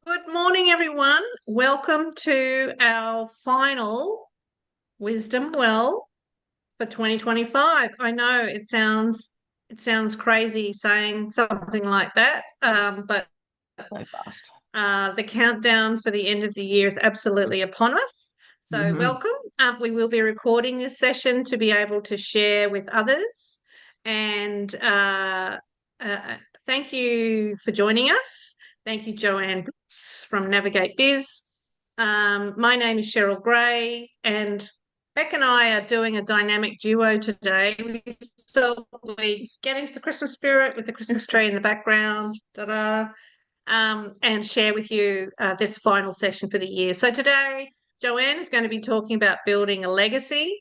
Good morning, everyone. Welcome to our final Wisdom Well for 2025. I know it sounds crazy saying something like that, but So fast. the countdown for the end of the year is absolutely upon us. So, Hmm. welcome. We will be recording this session to be able to share with others. And uh, thank you for joining us. Thank you, Joanne Brooks from Navig8Biz. My name is Cheryl Gray, and Beck and I are doing a dynamic duo today. We get into the Christmas spirit with the Christmas tree in the background. Ta-da! And share with you this final session for the year. So today, Joanne is going to be talking about building a legacy,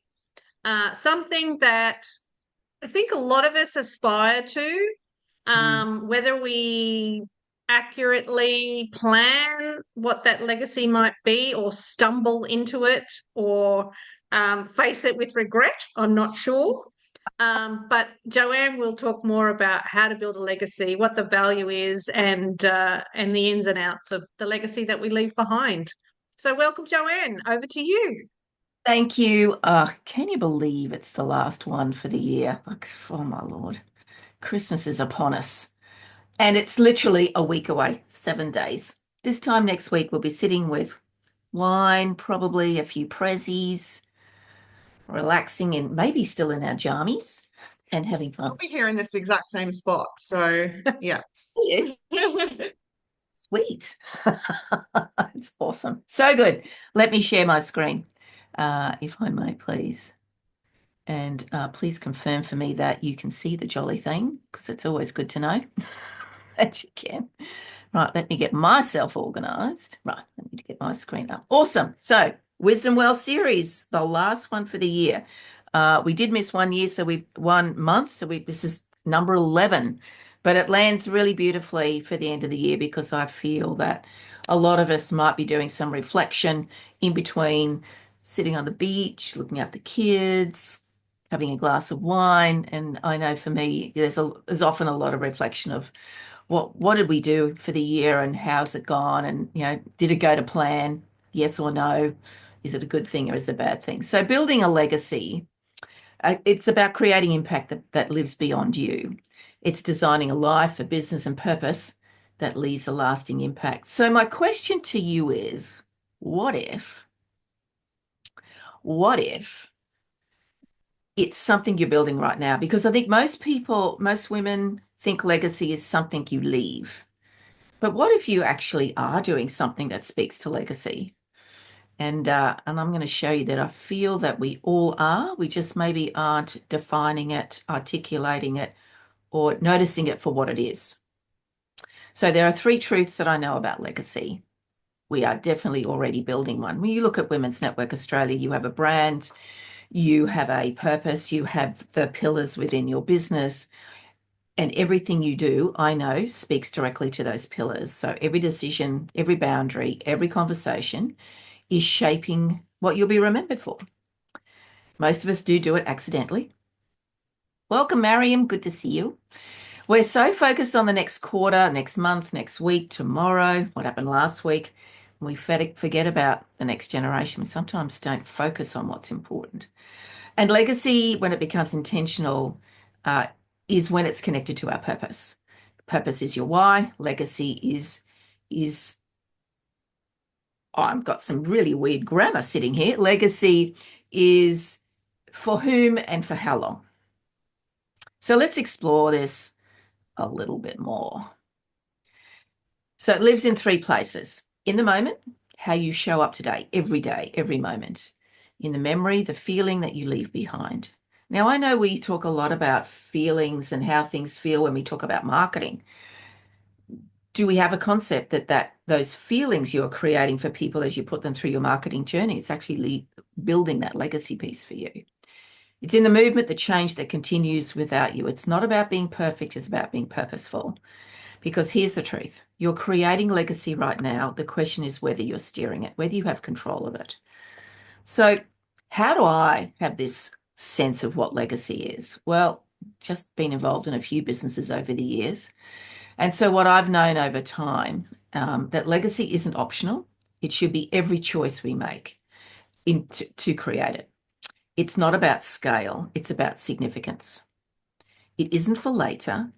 something that I think a lot of us aspire to, Mm. whether we accurately plan what that legacy might be or stumble into it or face it with regret. I'm not sure. But Joanne will talk more about how to build a legacy, what the value is, and the ins and outs of the legacy that we leave behind. So, welcome, Joanne. Over to you. Thank you. Can you believe it's the last one for the year? Like, oh my Lord. Christmas is upon us. And it's literally a week away, 7 days. This time next week, we'll be sitting with wine, probably a few prezzies, relaxing and maybe still in our jammies and having I'll fun. be here in this exact same spot. So, yeah. Yeah. Sweet. It's awesome. So good. Let me share my screen, if I may, please. And please confirm for me that you can see the jolly thing, because it's always good to know that you can. Right, let me get myself organized. Right, I need to get my screen up. Awesome. So, Wisdom Well series, the last one for the year. We did miss 1 year, so we've 1 month. So this is number 11, but it lands really beautifully for the end of the year because I feel that a lot of us might be doing some reflection in between sitting on the beach, looking at the kids, having a glass of wine. And I know for me, there's often a lot of reflection of what did we do for the year and how's it gone? And, did it go to plan? Yes or no? Is it a good thing or is it a bad thing? So building a legacy, it's about creating impact that lives beyond you. It's designing a life, a business and purpose that leaves a lasting impact. So my question to you is, what if, what if it's something you're building right now? Because I think most people, most women think legacy is something you leave. But what if you actually are doing something that speaks to legacy? And I'm going to show you that I feel that we all are. We just maybe aren't defining it, articulating it, or noticing it for what it is. So there are three truths that I know about legacy. We are definitely already building one. When you look at Women's Network Australia, you have a brand, you have a purpose, you have the pillars within your business, and everything you do, I know, speaks directly to those pillars. So every decision, every boundary, every conversation is shaping what you'll be remembered for. Most of us do it accidentally. Welcome, Mariam. Good to see you. We're so focused on the next quarter, next month, next week, tomorrow, what happened last week. We forget about the next generation. We sometimes don't focus on what's important. And legacy, when it becomes intentional, uh, is when it's connected to our purpose. Purpose is your why. Legacy is oh, I've got some really weird grammar sitting here. Legacy is for whom and for how long. So let's explore this a little bit more. So it lives in three places: in the moment, how you show up today, every moment; in the memory, the feeling that you leave behind. Now, I know we talk a lot about feelings and how things feel when we talk about marketing. Do we have a concept that those feelings you're creating for people as you put them through your marketing journey, it's actually building that legacy piece for you? It's in the movement, the change that continues without you. It's not about being perfect, it's about being purposeful. Because here's the truth: you're creating legacy right now. The question is whether you're steering it, whether you have control of it. So, how do I have this sense of what legacy is? Well, just been involved in a few businesses over the years. And so, what I've known over time that legacy isn't optional. It should be every choice we make to create it. It's not about scale, it's about significance. It isn't for later,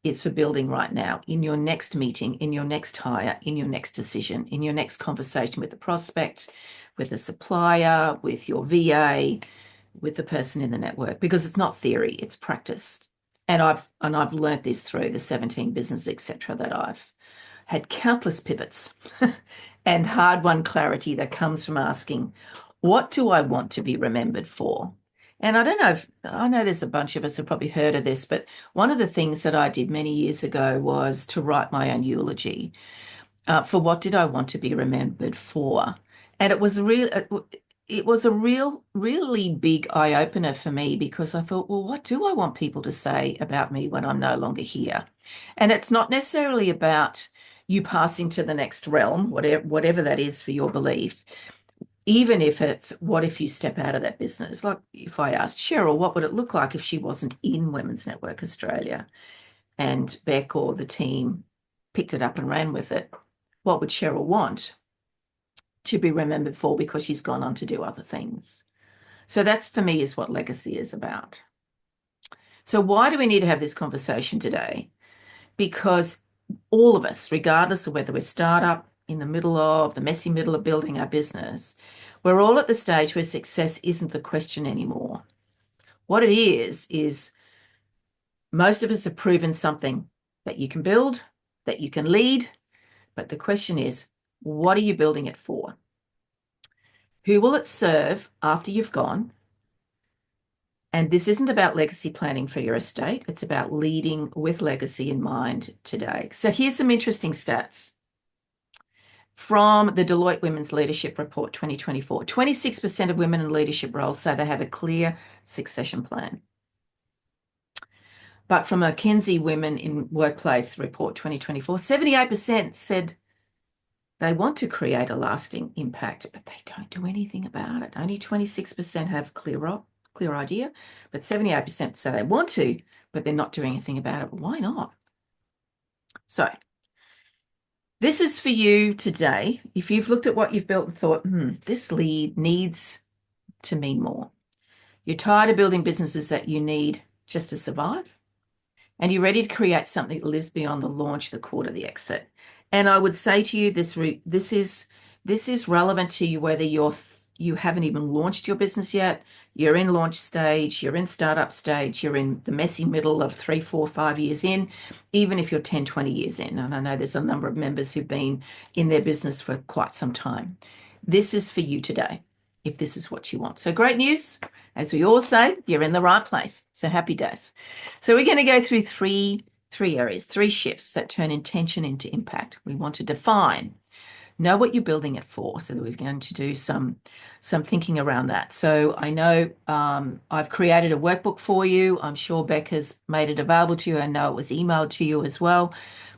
it's for building right now, in your next meeting, in your next hire, in your next decision, in your next conversation with the prospect, with the supplier, with your VA, with the person in the network, because it's not theory, it's practice. And I've learned this through the 17 business, etc., that I've had countless pivots and hard-won clarity that comes from asking, what do I want to be remembered for? And I don't know if, I know there's a bunch of us have probably heard of this, but one of the things that I did many years ago was to write my own eulogy for what did I want to be remembered for. And it was a really big eye opener for me, because I thought, well, what do I want people to say about me when I'm no longer here? And it's not necessarily about you passing to the next realm, whatever that is for your belief. Even if it's, what if you step out of that business? Like if I asked Cheryl, what would it look like if she wasn't in Women's Network Australia and Beck or the team picked it up and ran with it? What would Cheryl want to be remembered for, because she's gone on to do other things? So that's, for me, is what legacy is about. So why do we need to have this conversation today? Because all of us, regardless of whether we're startup, in the middle of, the messy middle of building our business, we're all at the stage where success isn't the question anymore. What it is most of us have proven something that you can build, that you can lead, but the question is, what are you building it for? Who will it serve after you've gone? And this isn't about legacy planning for your estate. It's about leading with legacy in mind today. So here's some interesting stats from the Deloitte Women's Leadership Report 2024. 26% of women in leadership roles say they have a clear succession plan. But from a McKinsey Women in Workplace Report 2024, 78% said they want to create a lasting impact, but they don't do anything about it. Only 26% have clear idea, but 78% say they want to, but they're not doing anything about it. Why not? So this is for you today. If you've looked at what you've built and thought, this lead needs to mean more. You're tired of building businesses that you need just to survive, and you're ready to create something that lives beyond the launch, the quarter, the exit. And I would say to you, this is relevant to you whether you haven't even launched your business yet, you're in launch stage, you're in startup stage, you're in the messy middle of 3, 4, 5 years in, even if you're 10, 20 years in. And I know there's a number of members who've been in their business for quite some time. This is for you today, if this is what you want. So great news. As we all say, you're in the right place. So happy days. So we're going to go through three areas, 3 shifts that turn intention into impact. We want to define, know what you're building it for. So we're going to do some thinking around that. So I know I've created a workbook for you. I'm sure Beck has made it available to you. I know it was emailed to you as well.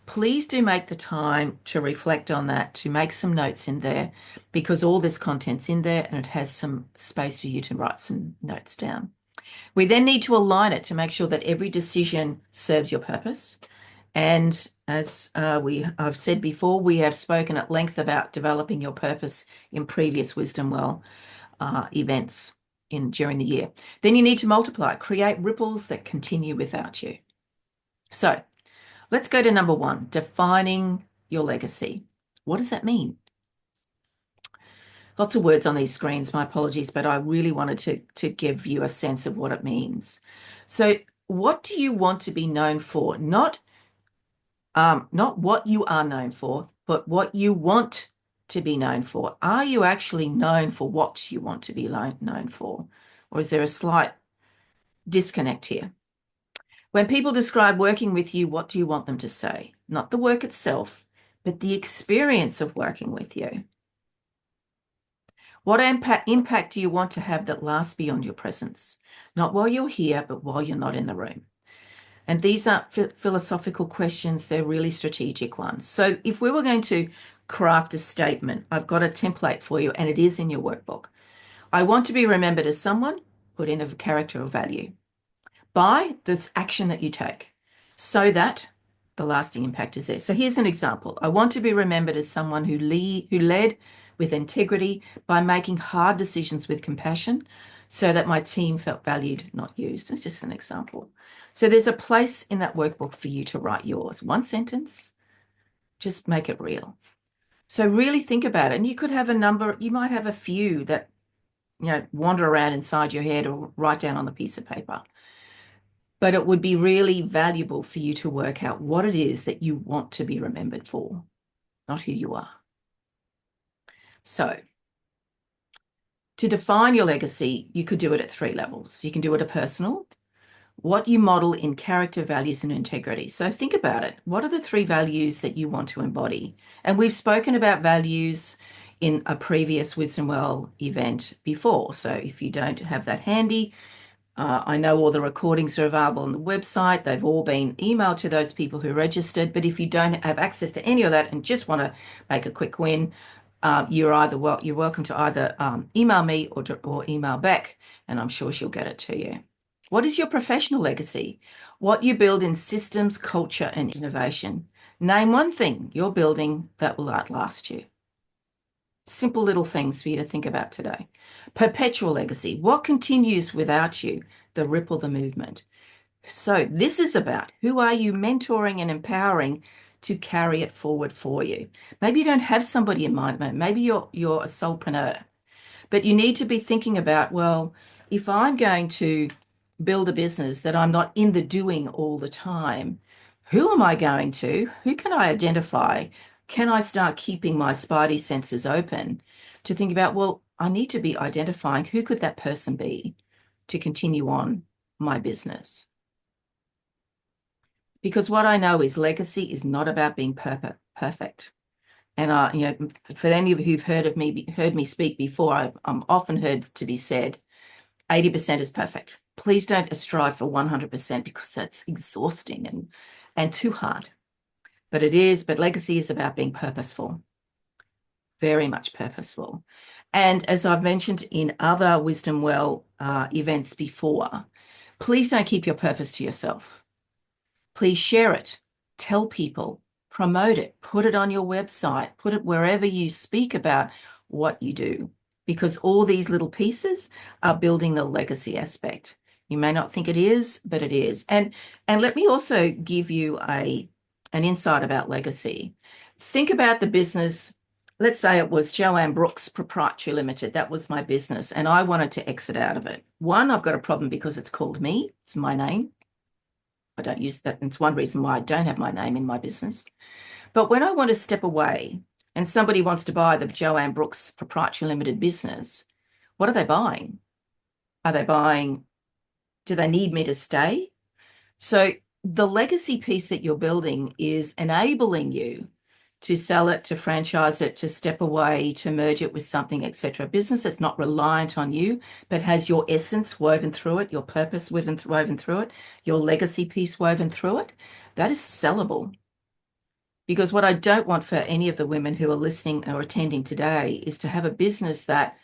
Please do make the time to reflect on that, to make some notes in there, because all this content's in there and it has some space for you to write some notes down. We then need to align it to make sure that every decision serves your purpose. And as I've said before, we have spoken at length about developing your purpose in previous Wisdom Well events during the year. Then you need to multiply, create ripples that continue without you. So let's go to number 1, defining your legacy. What does that mean? Lots of words on these screens, my apologies, but I really wanted to give you a sense of what it means. So what do you want to be known for? Not what you are known for, but what you want to be known for. Are you actually known for what you want to be known for? Or is there a slight disconnect here? When people describe working with you, what do you want them to say? Not the work itself, but the experience of working with you. What impact do you want to have that lasts beyond your presence? Not while you're here, but while you're not in the room. And these aren't philosophical questions, they're really strategic ones. So if we were going to craft a statement, I've got a template for you, and it is in your workbook. I want to be remembered as someone, put in a character or value, by this action that you take, so that the lasting impact is there. So here's an example. I want to be remembered as someone who led with integrity by making hard decisions with compassion so that my team felt valued, not used. It's just an example. So there's a place in that workbook for you to write yours. One sentence, just make it real. So really think about it. And you could have a number, you might have a few that, wander around inside your head or write down on a piece of paper. But it would be really valuable for you to work out what it is that you want to be remembered for, not who you are. So to define your legacy, you could do it at 3 levels. You can do it at personal, what you model in character, values, and integrity. So think about it. What are the 3 values that you want to embody? And we've spoken about values in a previous Wisdom Well event before. So if you don't have that handy, I know all the recordings are available on the website. They've all been emailed to those people who registered. But if you don't have access to any of that and just want to make a quick win, you're welcome to either email me or email back, and I'm sure she'll get it to you. What is your professional legacy? What you build in systems, culture, and innovation. Name one thing you're building that will outlast you. Simple little things for you to think about today. Perpetual legacy. What continues without you? The ripple, the movement. So this is about who are you mentoring and empowering to carry it forward for you. Maybe you don't have somebody in mind. Maybe you're a solopreneur, but you need to be thinking about, well, if I'm going to build a business that I'm not in the doing all the time, who am I going to? Who can I identify? Can I start keeping my spidey senses open to think about, well, I need to be identifying who could that person be to continue on my business? Because what I know is legacy is not about being perfect. And for any of you who've heard me speak before, I'm often heard to be said, 80% is perfect. Please don't strive for 100% because that's exhausting and too hard. But legacy is about being purposeful, very much purposeful. And as I've mentioned in other Wisdom Well events before, please don't keep your purpose to yourself. Please share it, tell people, promote it, put it on your website, put it wherever you speak about what you do, because all these little pieces are building the legacy aspect. You may not think it is, but it is. And let me also give you an insight about legacy. Think about the business. Let's say it was Joanne Brooks Proprietary Limited. That was my business, and I wanted to exit out of it. One, I've got a problem because it's called me. It's my name. I don't use that. It's one reason why I don't have my name in my business. But when I want to step away and somebody wants to buy the Joanne Brooks Proprietary Limited business, what are they buying? Do they need me to stay? So the legacy piece that you're building is enabling you to sell it, to franchise it, to step away, to merge it with something, etc. Business that's not reliant on you, but has your essence woven through it, your purpose woven through it, your legacy piece woven through it. That is sellable. Because what I don't want for any of the women who are listening or attending today is to have a business that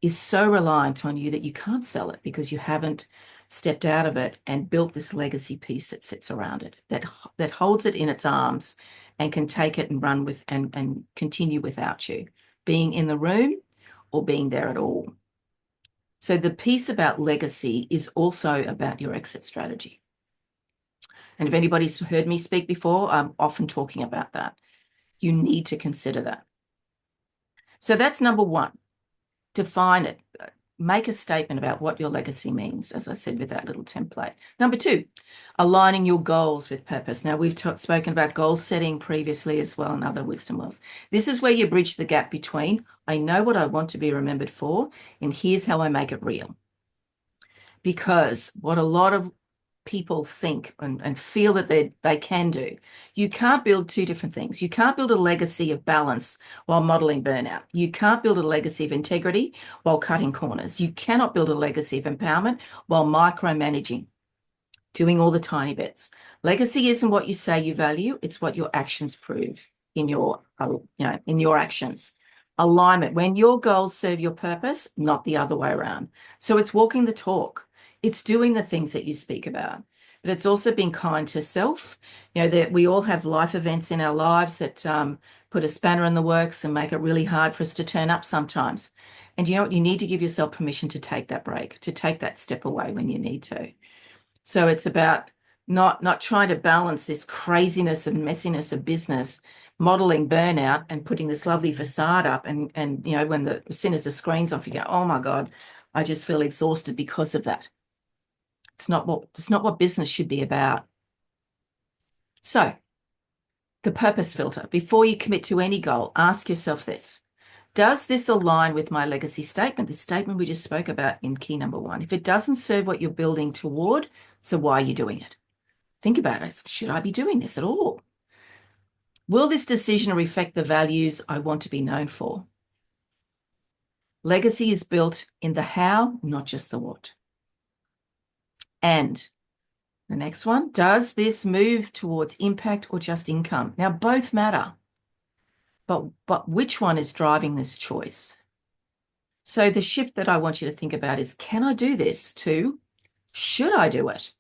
is so reliant on you that you can't sell it because you haven't stepped out of it and built this legacy piece that sits around it, that holds it in its arms and can take it and run with and continue without you, being in the room or being there at all. So the piece about legacy is also about your exit strategy. And if anybody's heard me speak before, I'm often talking about that. You need to consider that. So that's number 1. Define it. Make a statement about what your legacy means, as I said, with that little template. Number 2, aligning your goals with purpose. Now, we've spoken about goal setting previously as well in other Wisdom Wells. This is where you bridge the gap between, I know what I want to be remembered for, and here's how I make it real. Because what a lot of people think and feel that they can do. You can't build 2 different things. You can't build a legacy of balance while modeling burnout. You can't build a legacy of integrity while cutting corners. You cannot build a legacy of empowerment while micromanaging, doing all the tiny bits. Legacy isn't what you say you value. It's what your actions prove in your actions. Alignment, when your goals serve your purpose, not the other way around. So it's walking the talk. It's doing the things that you speak about. but it's also being kind to self. You know, that we all have life events in our lives that put a spanner in the works and make it really hard for us to turn up sometimes. And you know what? You need to give yourself permission to take that break, to take that step away when you need to. So it's about not trying to balance this craziness and messiness of business, modeling burnout and putting this lovely facade up. And you know, when as soon as the screen's off, you go, oh my God, I just feel exhausted because of that. It's not what business should be about. So the purpose filter. Before you commit to any goal, ask yourself this. Does this align with my legacy statement, the statement we just spoke about in key number 1? If it doesn't serve what you're building toward, so why are you doing it? Think about it. Should I be doing this at all? Will this decision reflect the values I want to be known for? Legacy is built in the how, not just the what. And the next one, does this move towards impact or just income? Now, both matter, but which one is driving this choice? So the shift that I want you to think about is, can I do this? To, should I do it?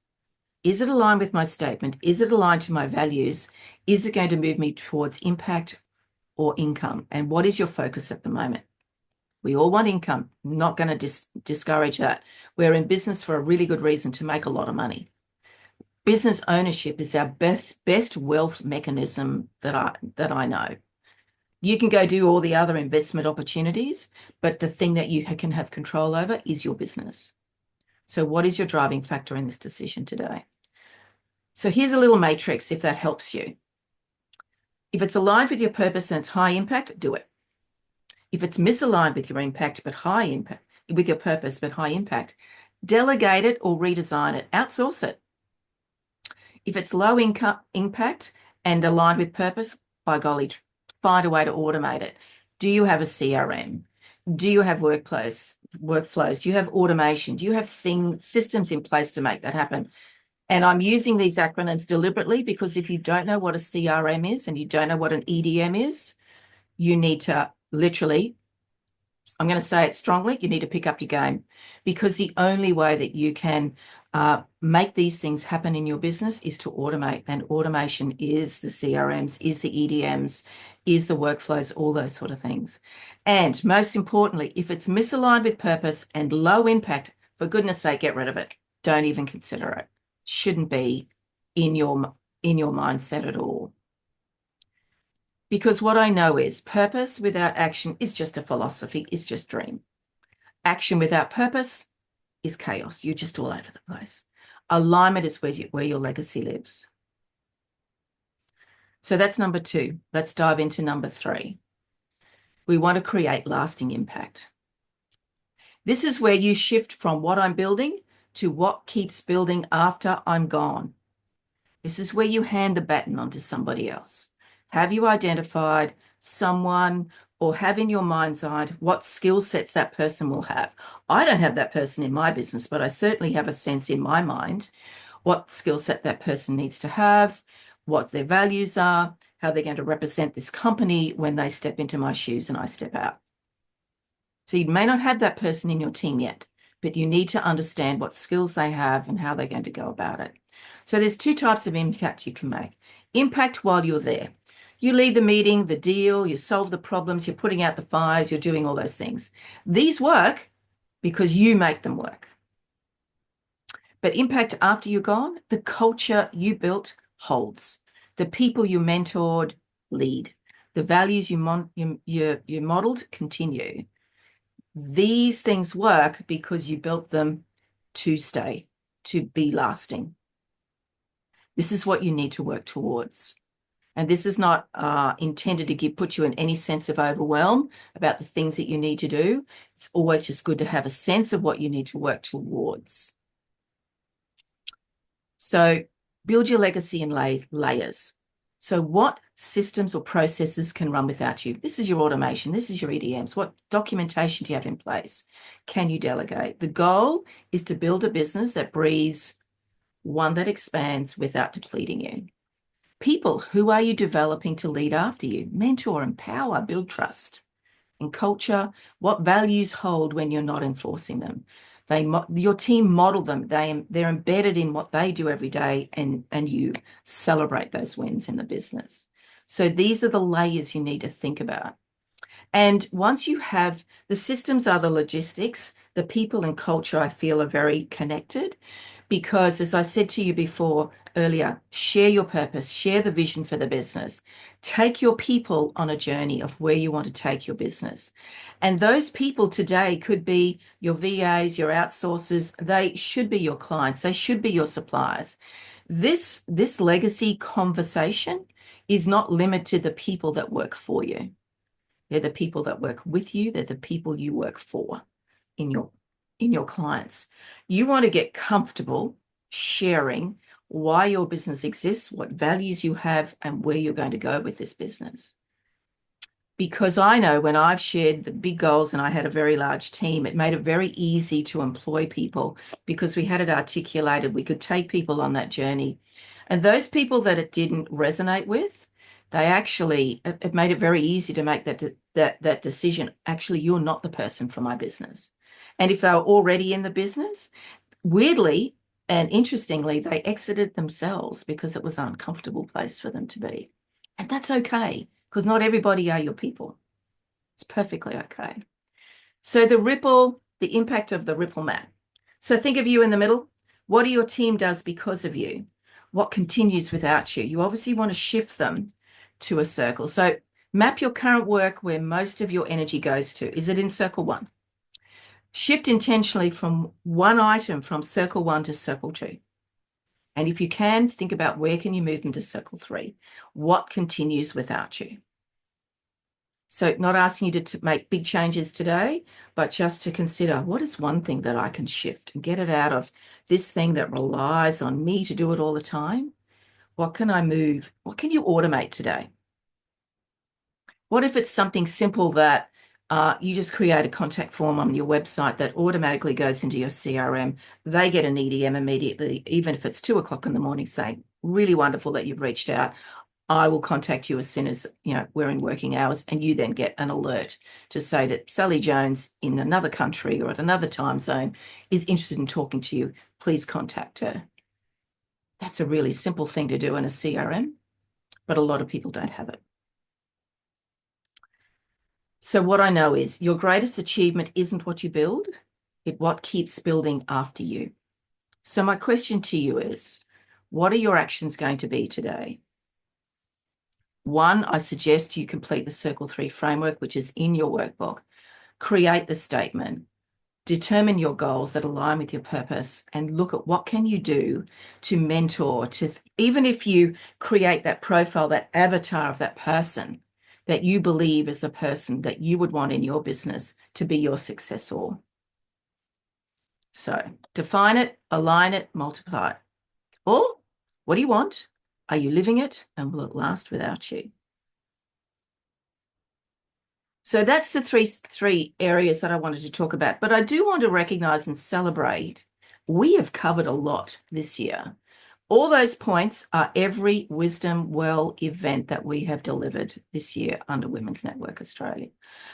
Is it aligned with my statement? Is it aligned to my values? Is it going to move me towards impact or income? And what is your focus at the moment? We all want income. Not going to discourage that. We're in business for a really good reason, to make a lot of money. Business ownership is our best wealth mechanism that I know. You can go do all the other investment opportunities, but the thing that you can have control over is your business. So what is your driving factor in this decision today? So here's a little matrix if that helps you. If it's aligned with your purpose and it's high impact, do it. If it's misaligned with your impact but high impact, with your purpose but high impact, delegate it or redesign it, outsource it. If it's low income impact and aligned with purpose, by golly, find a way to automate it. Do you have a CRM? Do you have workflows? Do you have automation? Do you have systems in place to make that happen? And I'm using these acronyms deliberately because if you don't know what a CRM is and you don't know what an EDM is, you need to literally, I'm going to say it strongly, you need to pick up your game, because the only way that you can make these things happen in your business is to automate. And automation is the CRMs, is the EDMs, is the workflows, all those sort of things. And most importantly, if it's misaligned with purpose and low impact, for goodness sake, get rid of it. Don't even consider it. Shouldn't be in your mindset at all. Because what I know is purpose without action is just a philosophy, is just dream. Action without purpose is chaos. You're just all over the place. Alignment is where your legacy lives. So that's number 2. Let's dive into number 3. We want to create lasting impact. This is where you shift from what I'm building to what keeps building after I'm gone. This is where you hand the baton on to somebody else. Have you identified someone or have in your mind's eye what skill sets that person will have? I don't have that person in my business, but I certainly have a sense in my mind what skill set that person needs to have, what their values are, how they're going to represent this company when they step into my shoes and I step out. So you may not have that person in your team yet, but you need to understand what skills they have and how they're going to go about it. So there's 2 types of impact you can make. Impact while you're there. You lead the meeting, the deal, you solve the problems, you're putting out the fires, you're doing all those things. These work because you make them work. But impact after you're gone, the culture you built holds. The people you mentored lead. The values you modeled continue. These things work because you built them to stay, to be lasting. This is what you need to work towards. And this is not intended to put you in any sense of overwhelm about the things that you need to do. It's always just good to have a sense of what you need to work towards. So build your legacy in layers. So what systems or processes can run without you? This is your automation. This is your EDMs. What documentation do you have in place? Can you delegate? The goal is to build a business that breathes, one that expands without depleting you. People, who are you developing to lead after you? Mentor, empower, build trust. In culture, what values hold when you're not enforcing them? Your team model them. They're embedded in what they do every day, and you celebrate those wins in the business. So these are the layers you need to think about. And once you have the systems are the logistics, the people and culture, I feel are very connected because, as I said to you before earlier, share your purpose, share the vision for the business, take your people on a journey of where you want to take your business. And those people today could be your VAs, your outsourcers, they should be your clients, they should be your suppliers. This legacy conversation is not limited to the people that work for you. They're the people that work with you. They're the people you work for in your clients. You want to get comfortable sharing why your business exists, what values you have, and where you're going to go with this business. Because I know when I've shared the big goals and I had a very large team, it made it very easy to employ people because we had it articulated. We could take people on that journey. And those people that it didn't resonate with, it made it very easy to make that decision. Actually, you're not the person for my business. And if they were already in the business, weirdly and interestingly, they exited themselves because it was an uncomfortable place for them to be. And that's okay, because not everybody are your people. It's perfectly okay. So the impact of the ripple map. So think of you in the middle. What do your team does because of you? What continues without you? You obviously want to shift them to a circle. So map your current work where most of your energy goes to. Is it in circle 1? Shift intentionally from one item from circle 1 to circle 2. And if you can, think about where can you move them to circle 3? What continues without you? So not asking you to make big changes today, but just to consider what is one thing that I can shift and get it out of this thing that relies on me to do it all the time. What can I move? What can you automate today? What if it's something simple that you just create a contact form on your website that automatically goes into your CRM? They get an EDM immediately, even if it's 2 o'clock in the morning, saying, really wonderful that you've reached out. I will contact you as soon as we're in working hours, and you then get an alert to say that Sally Jones in another country or at another time zone is interested in talking to you. Please contact her. That's a really simple thing to do in a CRM, but a lot of people don't have it. So what I know is your greatest achievement isn't what you build, it's what keeps building after you. So my question to you is, what are your actions going to be today? 1, I suggest you complete the Circle 3 framework, which is in your workbook. Create the statement. Determine your goals that align with your purpose and look at what can you do to mentor, even if you create that profile, that avatar of that person that you believe is a person that you would want in your business to be your successor. So define it, align it, multiply it. Or what do you want? Are you living it? And will it last without you? So that's the three areas that I wanted to talk about. But I do want to recognize and celebrate, we have covered a lot this year. All those points are every Wisdom Well event that we have delivered this year under Women's Network Australia.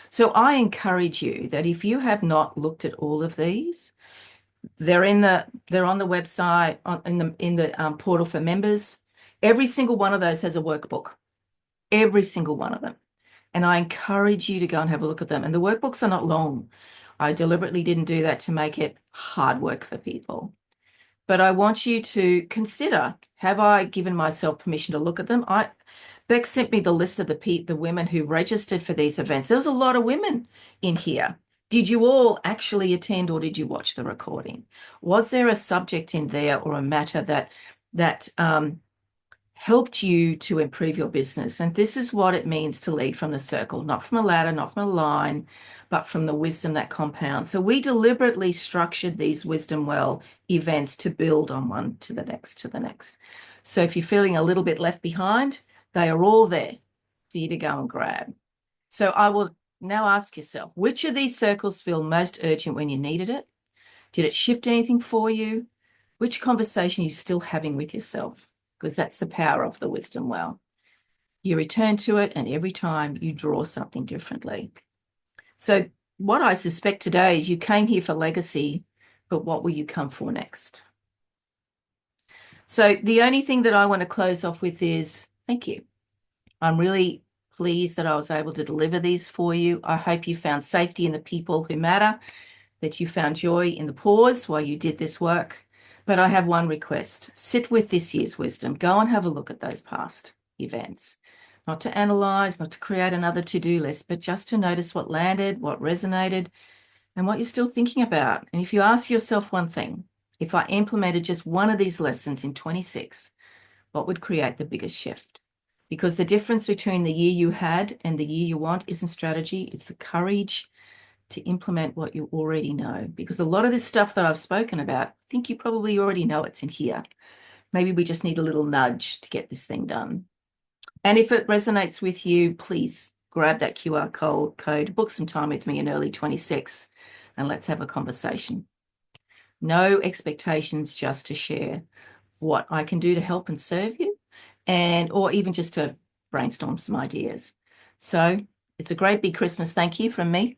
So I encourage you that if you have not looked at all of these, they're on the website, in the portal for members. Every single one of those has a workbook. Every single one of them. And I encourage you to go and have a look at them. And the workbooks are not long. I deliberately didn't do that to make it hard work for people. But I want you to consider, have I given myself permission to look at them? Beck sent me the list of the women who registered for these events. There was a lot of women in here. Did you all actually attend, or did you watch the recording? Was there a subject in there or a matter that helped you to improve your business? And this is what it means to lead from the circle, not from a ladder, not from a line, but from the wisdom that compounds. So we deliberately structured these Wisdom Well events to build on one to the next, to the next. So if you're feeling a little bit left behind, they are all there for you to go and grab. So I will now ask yourself, which of these circles feel most urgent when you needed it? Did it shift anything for you? Which conversation are you still having with yourself? Because that's the power of the Wisdom Well. You return to it, and every time you draw something differently. So what I suspect today is you came here for legacy, but what will you come for next? So the only thing that I want to close off with is thank you. I'm really pleased that I was able to deliver these for you. I hope you found safety in the people who matter, that you found joy in the pause while you did this work. But I have one request. Sit with this year's wisdom. Go and have a look at those past events. Not to analyze, not to create another to-do list, but just to notice what landed, what resonated, and what you're still thinking about. And if you ask yourself one thing, if I implemented just one of these lessons in 26, what would create the biggest shift? Because the difference between the year you had and the year you want isn't strategy, it's the courage to implement what you already know. Because a lot of this stuff that I've spoken about, I think you probably already know it's in here. Maybe we just need a little nudge to get this thing done. And if it resonates with you, please grab that QR code, book some time with me in early 26, and let's have a conversation. No expectations, just to share what I can do to help and serve you, or even just to brainstorm some ideas. So it's a great big Christmas thank you from me.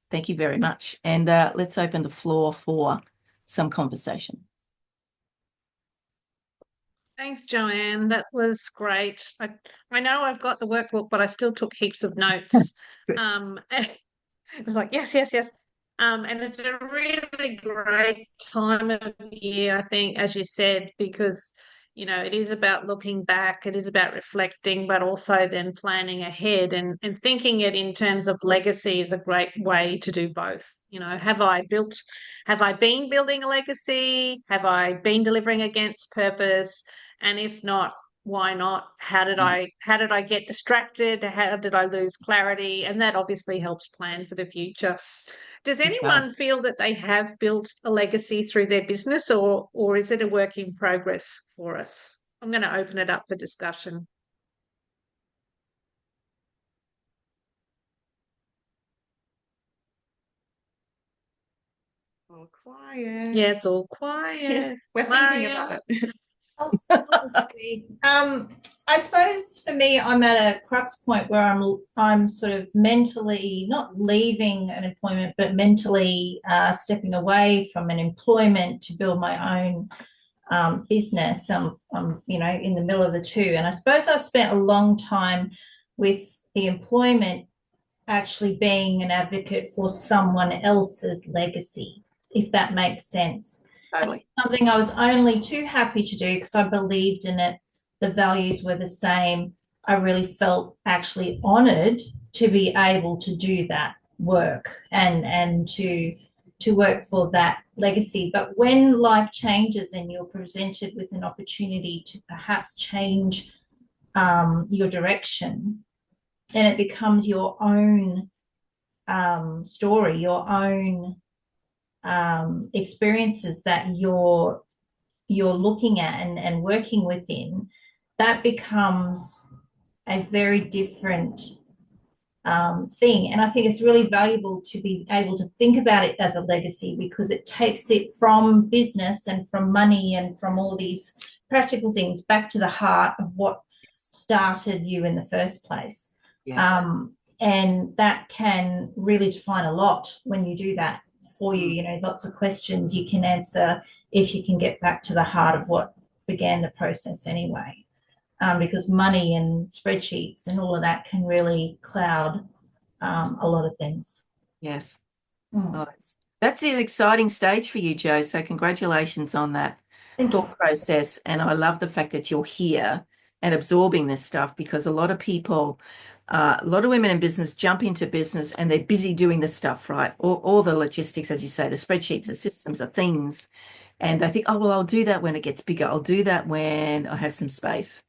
Thank you very much. And let's open the floor for some conversation. Thanks, Joanne. That was great. I know I've got the workbook, but I still took heaps of notes. It was like, yes, yes, yes. And it's a really great time of year, I think, as you said, because, it is about looking back, it is about reflecting, but also then planning ahead and thinking it in terms of legacy is a great way to do both. Have I been building a legacy? Have I been delivering against purpose? And if not, why not? How did I get distracted? How did I lose clarity? And that obviously helps plan for the future. Does anyone feel that they have built a legacy through their business, or is it a work in progress for us? I'm going to open it up for discussion. All quiet. Yeah, it's all quiet. We're thinking about it. I'll speak. I suppose for me, I'm at a crux point where I'm sort of mentally not leaving an employment, but mentally stepping away from an employment to build my own business. I'm in the middle of the two, and I suppose I've spent a long time with the employment actually being an advocate for someone else's legacy, if that makes sense. Totally. Something I was only too happy to do because I believed in it. The values were the same. I really felt actually honored to be able to do that work and to work for that legacy. But when life changes and you're presented with an opportunity to perhaps change your direction, and it becomes your own story, your own experiences that you're looking at and working within, that becomes a very different thing. And I think it's really valuable to be able to think about it as a legacy, because it takes it from business and from money and from all these practical things back to the heart of what started you in the first place. Yes. And that can really define a lot when you do that for you. Lots of questions you can answer if you can get back to the heart of what began the process anyway. Because money and spreadsheets and all of that can really cloud a lot of things. Yes. Oh, that's an exciting stage for you, Jo. So congratulations on that thought process. And I love the fact that you're here and absorbing this stuff, because a lot of people, a lot of women in business jump into business and they're busy doing the stuff, right? All the logistics, as you say, the spreadsheets, the systems, the things. And they think, oh, well, I'll do that when it gets bigger. I'll do that when I have some space,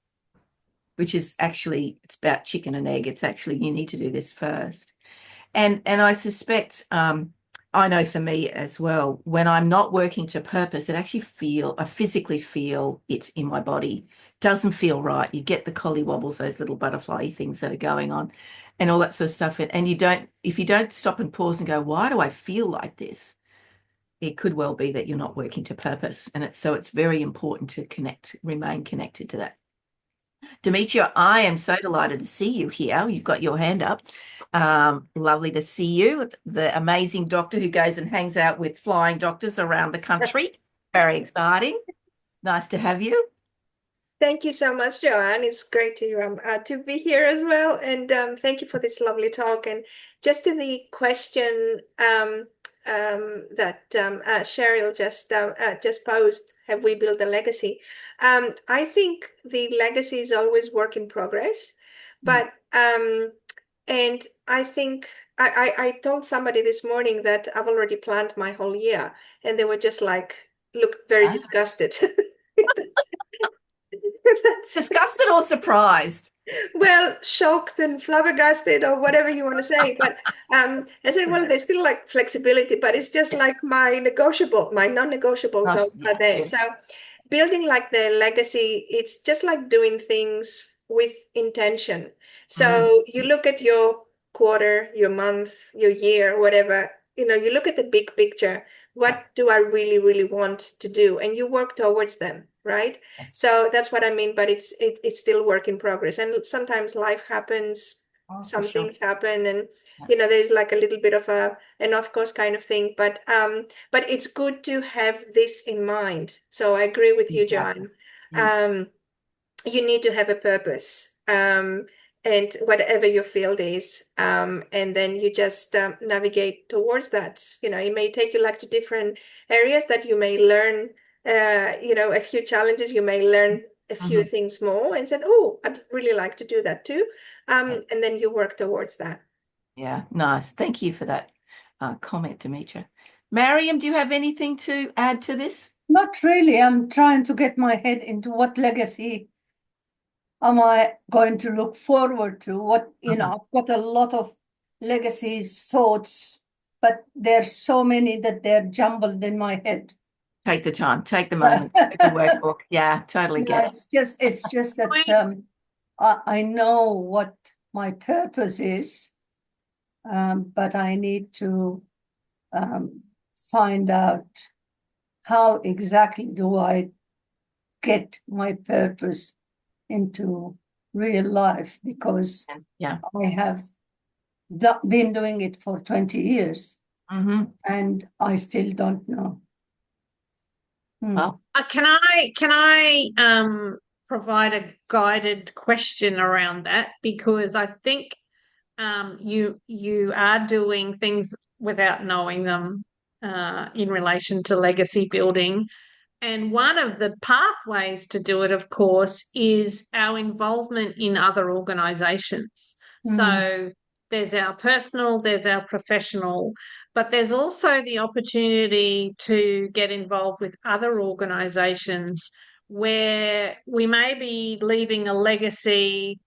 which is actually, it's about chicken and egg. It's actually, you need to do this first. And I suspect, I know for me as well, when I'm not working to purpose, I physically feel it in my body. Doesn't feel right. You get the collie wobbles, those little butterfly things that are going on and all that sort of stuff. And if you don't stop and pause and go, why do I feel like this? It could well be that you're not working to purpose. And it's very important to remain connected to that. Demetria, I am so delighted to see you here. You've got your hand up. Lovely to see you, the amazing doctor who goes and hangs out with flying doctors around the country. Very exciting. Nice to have you. Thank you so much, Joanne. It's great to be here as well, and thank you for this lovely talk. And just to the question that Cheryl just posed, have we built a legacy? I think the legacy is always work in progress, but and I think I told somebody this morning that I've already planned my whole year, and they were just like, looked very disgusted. Disgusted or surprised? Well, shocked and flabbergasted or whatever you want to say. But I said, well, there's still like flexibility, but it's just like my non-negotiables are there. So building like the legacy, it's just like doing things with intention. So you look at your quarter, your month, your year, whatever, you look at the big picture. What do I really, really want to do? And you work towards them, right? Yes. So that's what I mean, but it's still work in progress. And sometimes life happens, some things happen, and there's like a little bit of an of course kind of thing. But it's good to have this in mind. So I agree with you, Joanne. You need to have a purpose. And whatever your field is, and then you just navigate towards that. It may take you like to different areas that you may learn, a few challenges, you may learn a few things more and said, oh, I'd really like to do that too. And then you work towards that. Yeah, nice. Thank you for that comment, Demetria. Mariam, do you have anything to add to this? Not really. I'm trying to get my head into what legacy am I going to look forward to? What, I've got a lot of legacy thoughts, but there's so many that they're jumbled in my head. Take the time, take the moment, take the workbook. Yeah, totally get it. It's just that I know what my purpose is, but I need to find out how exactly do I get my purpose into real life, because I have been doing it for 20 years and I still don't know. Well, can I provide a guided question around that? Because I think you are doing things without knowing them in relation to legacy building. And one of the pathways to do it, of course, is our involvement in other organisations. So there's our personal, there's our professional, but there's also the opportunity to get involved with other organisations where we may be leaving a legacy,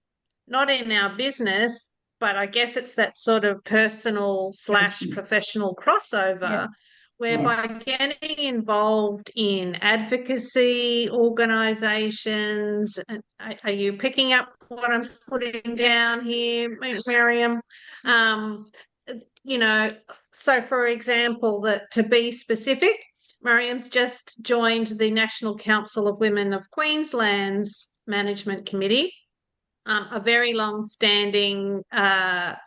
not in our business, but I guess it's that sort of personal / professional crossover. Whereby getting involved in advocacy organisations. Are you picking up what I'm putting down here, Miriam? So for example, to be specific, Miriam's just joined the National Council of Women of Queensland's Management Committee, a very long-standing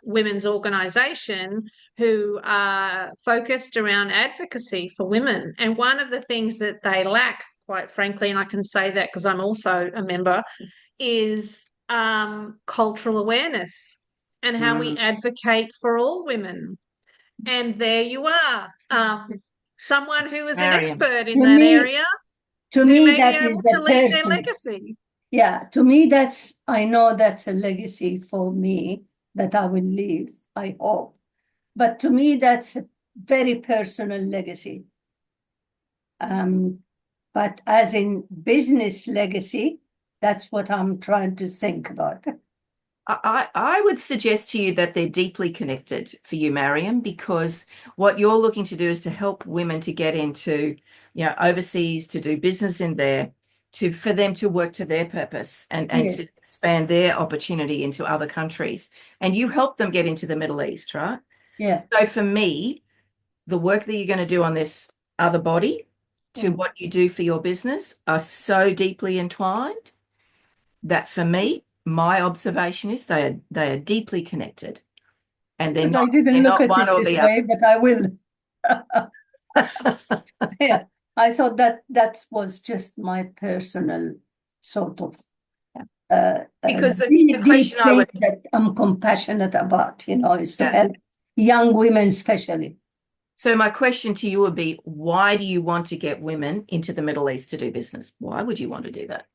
women's organisation who are focused around advocacy for women. And one of the things that they lack, quite frankly, and I can say that because I'm also a member, is cultural awareness and how we advocate for all women. And there you are, someone who is an expert in that area, to who me, may that be is able the to leave their person. legacy. Yeah, to me, I know that's a legacy for me that I will leave, I hope. But to me, that's a very personal legacy. But as in business legacy, that's what I'm trying to think about. I would suggest to you that they're deeply connected for you, Mariam, because what you're looking to do is to help women to get into, overseas, to do business in there, for them to work to their purpose and to expand their opportunity into other countries. And you help them get into the Middle East, right? Yeah. So for me, the work that you're going to do on this other body to what you do for your business are so deeply entwined that for me, my observation is they are deeply connected, and they're But I not didn't look at one it or this the way, but I will. other. Yeah, I thought that was just my personal sort of Because the deep question I thing would, that I'm compassionate about, is to Yeah. help young women especially. so my question to you would be, why do you want to get women into the Middle East to do business? Why would you want to do that?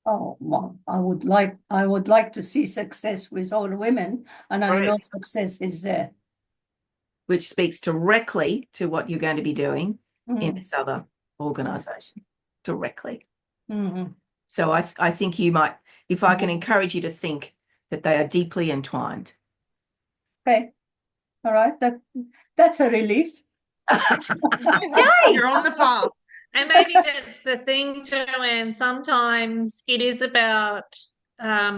Oh, well, I would like to see success with all women, and I know success is there. Which speaks directly to what you're going to be doing in Mm. this other organization, directly. Mhm. So I think you might, if I can encourage you to think that they are deeply entwined. Okay, all right, that's a relief. You're on the path. And maybe that's the thing, Joanne. Sometimes it is about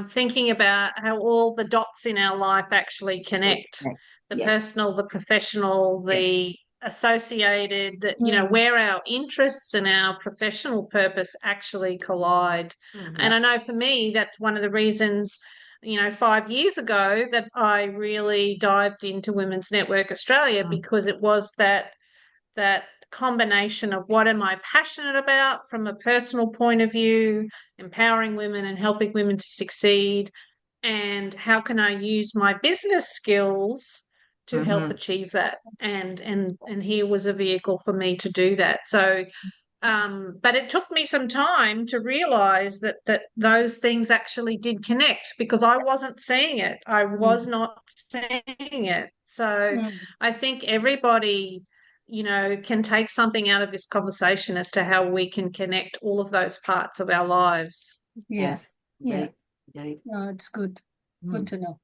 thinking about how all the dots in our life actually connect. The Yes. personal, the professional, the associated, where our interests and our professional purpose actually collide. And I know for me, that's one of the reasons, 5 years ago that I really dived into Women's Network Australia, because it was that combination of what am I passionate about from a personal point of view, empowering women and helping women to succeed, and how can I use my business skills to help achieve that. And here was a vehicle for me to do that. So but it took me some time to realize that those things actually did connect, because I wasn't seeing it. I was not seeing it. So I think everybody, can take something out of this conversation as to how we can connect all of those parts of our lives. Yes. Yeah. Indeed. No, it's good. Good to know.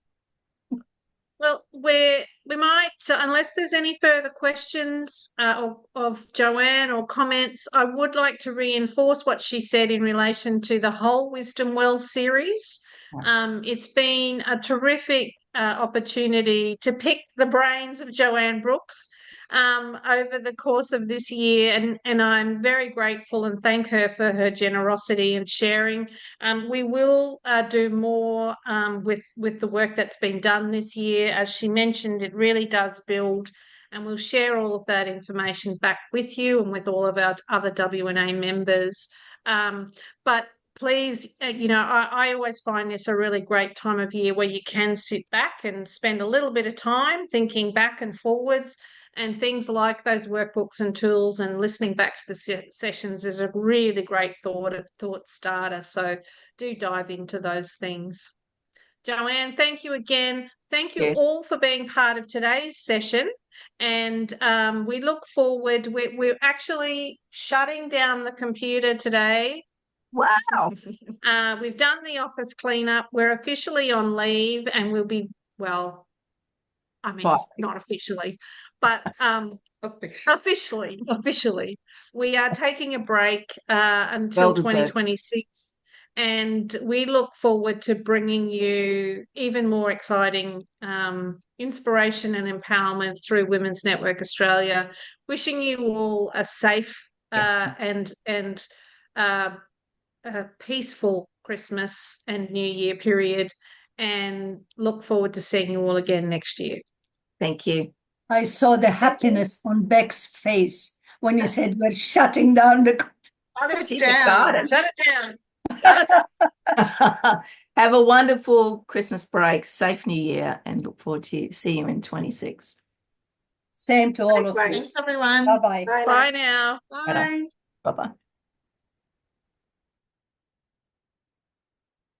Well, we might, unless there's any further questions of Joanne or comments, I would like to reinforce what she said in relation to the whole Wisdom Well series. It's been a terrific opportunity to pick the brains of Joanne Brooks over the course of this year, and I'm very grateful and thank her for her generosity and sharing. We will do more with the work that's been done this year. As she mentioned, it really does build, and we'll share all of that information back with you and with all of our other WNA members. But please, I always find this a really great time of year where you can sit back and spend a little bit of time thinking back and forwards. And things like those workbooks and tools and listening back to the sessions is a really great thought starter. So do dive into those things. Joanne, thank you again. Thank you all for being part of today's session. And we look forward. We're actually shutting down the computer today. Wow. We've done the office cleanup. We're officially on leave, and we'll be, well, I mean, not officially, but officially, we are taking a break until 2026, and we look forward to bringing you even more exciting inspiration and empowerment through Women's Network Australia. Wishing you all a safe and a peaceful Christmas and New Year period, and look forward to seeing you all again next year. Thank you. I saw the happiness on Beck's face when you said we're shutting down the. Shut it down. Shut it down. Have a wonderful Christmas break, safe New Year, and look forward to see you in 26. Same to all of you. Thanks, everyone. Bye-bye. Bye now. Bye. Bye-bye.